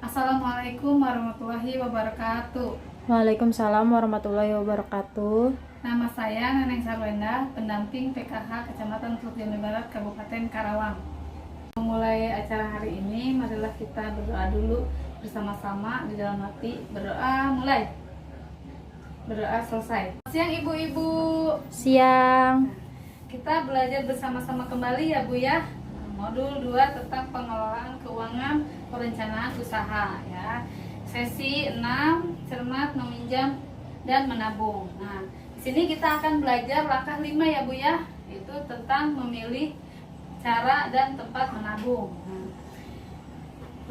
Assalamualaikum warahmatullahi wabarakatuh. Waalaikumsalam warahmatullahi wabarakatuh. Nama saya Neneng Sarwenda, pendamping PKH Kecamatan Teluk Jambe Barat, Kabupaten Karawang. Memulai acara hari ini, marilah kita berdoa dulu bersama-sama di dalam hati. Berdoa mulai, berdoa selesai. Siang ibu-ibu. Siang. Kita belajar bersama-sama kembali ya Bu ya. Modul 2 tentang pengelolaan keuangan perencanaan usaha ya. Sesi 6 cermat meminjam dan menabung. Nah, di sini kita akan belajar langkah 5 ya Bu ya, itu tentang memilih cara dan tempat menabung. Nah,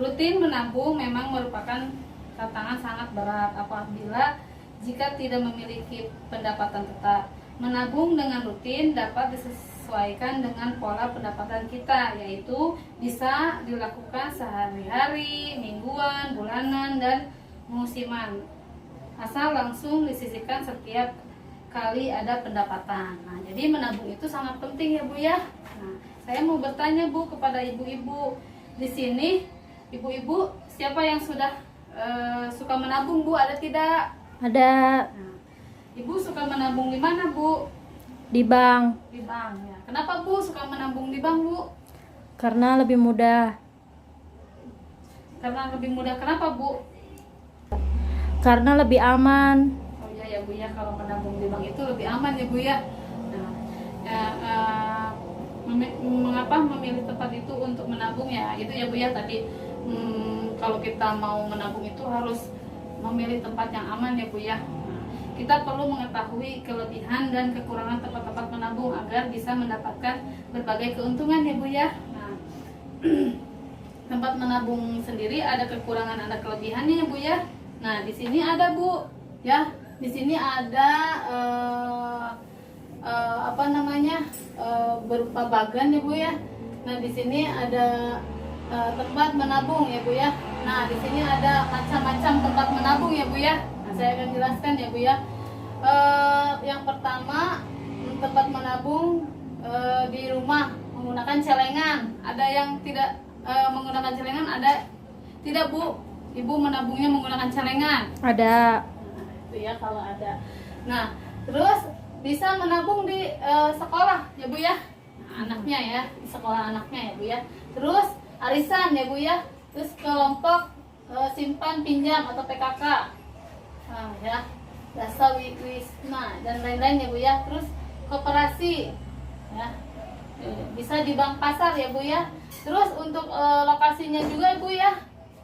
rutin menabung memang merupakan tantangan sangat berat apabila jika tidak memiliki pendapatan tetap. Menabung dengan rutin dapat disesuaikan dengan pola pendapatan kita, yaitu bisa dilakukan sehari-hari, mingguan, bulanan, dan musiman. Asal langsung disisihkan setiap kali ada pendapatan. Nah, jadi menabung itu sangat penting ya Bu ya. Nah, saya mau bertanya Bu kepada ibu-ibu di sini, ibu-ibu siapa yang sudah suka menabung Bu? Ada tidak? Ada. Nah, Ibu suka menabung di mana Bu? Di bank. Di bank ya. Kenapa Bu suka menabung di bank Bu? Karena lebih mudah. Karena lebih mudah. Kenapa Bu? Karena lebih aman. Oh iya ya Bu ya, kalau menabung di bank itu lebih aman ya Bu ya. Nah, mengapa memilih tempat itu untuk menabung ya? Itu ya Bu ya tadi. Kalau kita mau menabung itu harus memilih tempat yang aman ya Bu ya. Kita perlu mengetahui kelebihan dan kekurangan tempat-tempat menabung agar bisa mendapatkan berbagai keuntungan ya Bu ya. Nah, tempat menabung sendiri ada kekurangan, ada kelebihannya ya Bu ya. Nah, di sini ada Bu ya. Di sini ada berupa bagan ya Bu ya. Nah, di sini ada tempat menabung ya Bu ya. Nah, di sini ada macam-macam tempat menabung ya Bu ya. Saya akan jelaskan ya Bu ya. Yang pertama, tempat menabung di rumah menggunakan celengan. Ada yang tidak menggunakan celengan, ada tidak Bu? Ibu menabungnya menggunakan celengan? Ada. Nah, itu ya kalau ada. Nah, terus bisa menabung di sekolah ya Bu ya. Nah, anaknya ya, di sekolah anaknya ya Bu ya. Terus arisan ya Bu ya. Terus kelompok simpan pinjam atau PKK. Nah, ya, dasa wisma dan lain-lain ya Bu ya. Terus koperasi ya, bisa di bank pasar ya Bu ya. Terus untuk lokasinya juga Bu ya,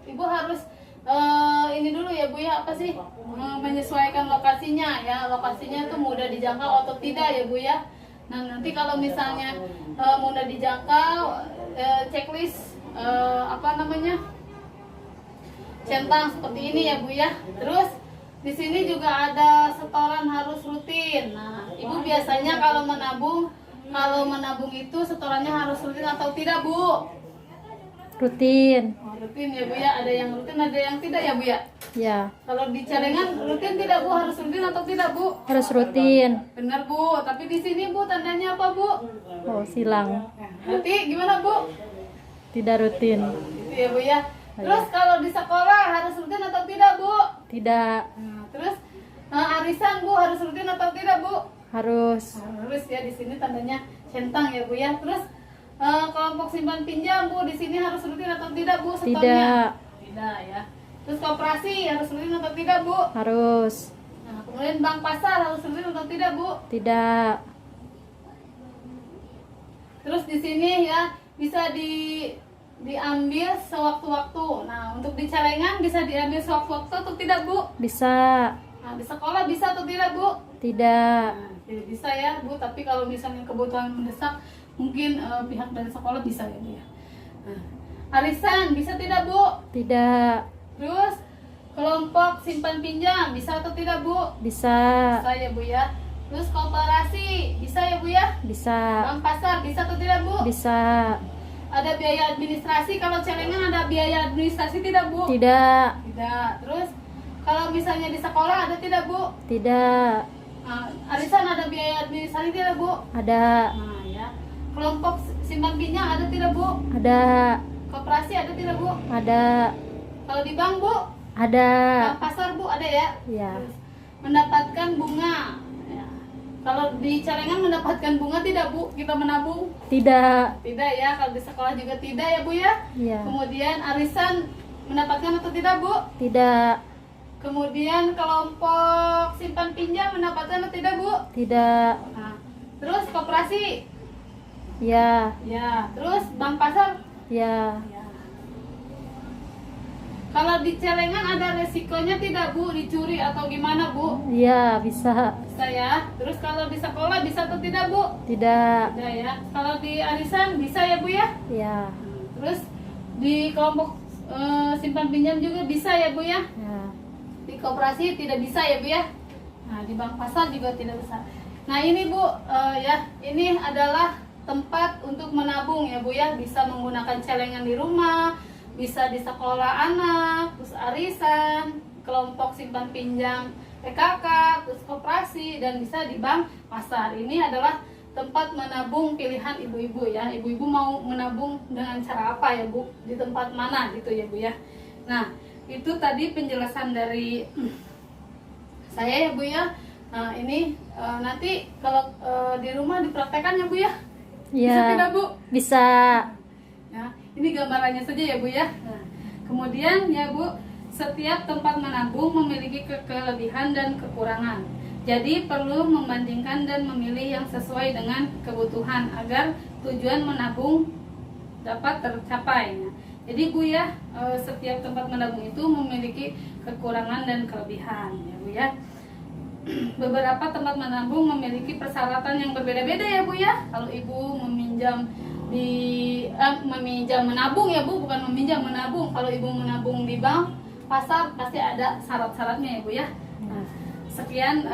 Ibu harus ini dulu ya Bu ya, apa sih, menyesuaikan lokasinya ya. Lokasinya itu mudah dijangkau atau tidak ya Bu ya. Nah, nanti kalau misalnya mudah dijangkau, checklist centang seperti ini ya Bu ya. Terus di sini juga ada setoran harus rutin. Nah, Ibu biasanya kalau menabung itu setorannya harus rutin atau tidak Bu? Rutin. Oh, rutin ya Bu ya. Ada yang rutin, ada yang tidak ya Bu ya. Ya. Kalau di celengan rutin tidak Bu? Harus rutin atau tidak Bu? Harus rutin. Benar Bu. Tapi di sini Bu tandanya apa Bu? Oh, silang. Nanti gimana Bu? Tidak rutin. Itu ya Bu ya. Terus kalau di sekolah harus rutin atau tidak Bu? Tidak. Nah, terus arisan Bu harus rutin atau tidak Bu? Harus. Harus ya, di sini tandanya centang ya Bu ya. Terus kelompok simpan pinjam Bu di sini harus rutin atau tidak Bu setornya? Tidak. Tidak ya. Terus koperasi harus rutin atau tidak Bu? Harus. Nah, kemudian bank pasar harus rutin atau tidak Bu? Tidak. Terus di sini ya bisa diambil sewaktu-waktu. Nah, untuk di celengan bisa diambil sewaktu-waktu atau tidak Bu? Bisa. Nah, di sekolah bisa atau tidak Bu? Tidak. Nah, tidak bisa ya Bu, tapi kalau misalnya kebutuhan mendesak mungkin pihak dari sekolah bisa ya Bu ya. Nah, arisan bisa tidak Bu? Tidak. Terus kelompok simpan pinjam bisa atau tidak Bu? Bisa. Bisa ya Bu ya. Terus koperasi bisa ya Bu ya? Bisa. Bank pasar bisa atau tidak Bu? Bisa. Ada biaya administrasi, kalau celengan ada biaya administrasi tidak Bu? Tidak. Tidak. Terus kalau misalnya di sekolah ada tidak Bu? Tidak. Nah, arisan ada biaya administrasi tidak Bu? Ada. Nah ya. Kelompok simpan pinjam ada tidak Bu? Ada. Koperasi ada tidak Bu? Ada. Kalau di bank Bu, Ada. bank pasar Bu ada ya. Ya. Terus, mendapatkan bunga. Ya. Kalau di celengan mendapatkan bunga tidak Bu? Kita menabung? Tidak. Tidak ya. Kalau di sekolah juga tidak ya Bu ya. Ya. Kemudian arisan mendapatkan atau tidak Bu? Tidak. Kemudian kelompok simpan pinjam mendapatkan atau tidak Bu? Tidak. Nah, terus koperasi? Ya. Ya. Terus bank pasar? Ya. Ya. Kalau di celengan ada resikonya tidak Bu? Dicuri atau gimana Bu? Ya, bisa. Bisa ya. Terus kalau di sekolah bisa atau tidak Bu? Tidak. Tidak ya. Kalau di arisan bisa ya Bu ya? Ya. Terus di kelompok simpan pinjam juga bisa ya Bu ya? Ya. Di koperasi tidak bisa ya Bu ya? Nah di bank pasar juga tidak bisa. Nah ini Bu ya, ini adalah tempat untuk menabung ya Bu ya. Bisa menggunakan celengan di rumah, bisa di sekolah anak, terus arisan, kelompok simpan pinjam PKK, terus koperasi, dan bisa di bank pasar. Ini adalah tempat menabung pilihan ibu-ibu ya. Ibu-ibu mau menabung dengan cara apa ya Bu? Di tempat mana gitu ya Bu ya. Nah itu tadi penjelasan dari saya ya Bu ya. Nah ini nanti kalau di rumah dipraktekkan ya Bu ya. Bisa Ya. tidak Bu? Bisa. Ya, ini gambarannya saja ya Bu ya. Nah, kemudian ya Bu, setiap tempat menabung memiliki kelebihan dan kekurangan. Jadi perlu membandingkan dan memilih yang sesuai dengan kebutuhan agar tujuan menabung dapat tercapai. Nah, jadi Bu ya, setiap tempat menabung itu memiliki kekurangan dan kelebihan ya Bu ya. Beberapa tempat menabung memiliki persyaratan yang berbeda-beda ya Bu ya. Kalau Ibu meminjam meminjam menabung ya Bu, bukan meminjam menabung. Kalau Ibu menabung di bank pasar pasti ada syarat-syaratnya ya Bu ya. Nah, sekian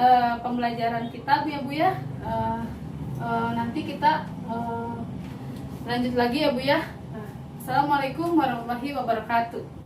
pembelajaran kita Bu ya Bu ya. Nanti kita lanjut lagi ya Bu ya. Assalamualaikum warahmatullahi wabarakatuh.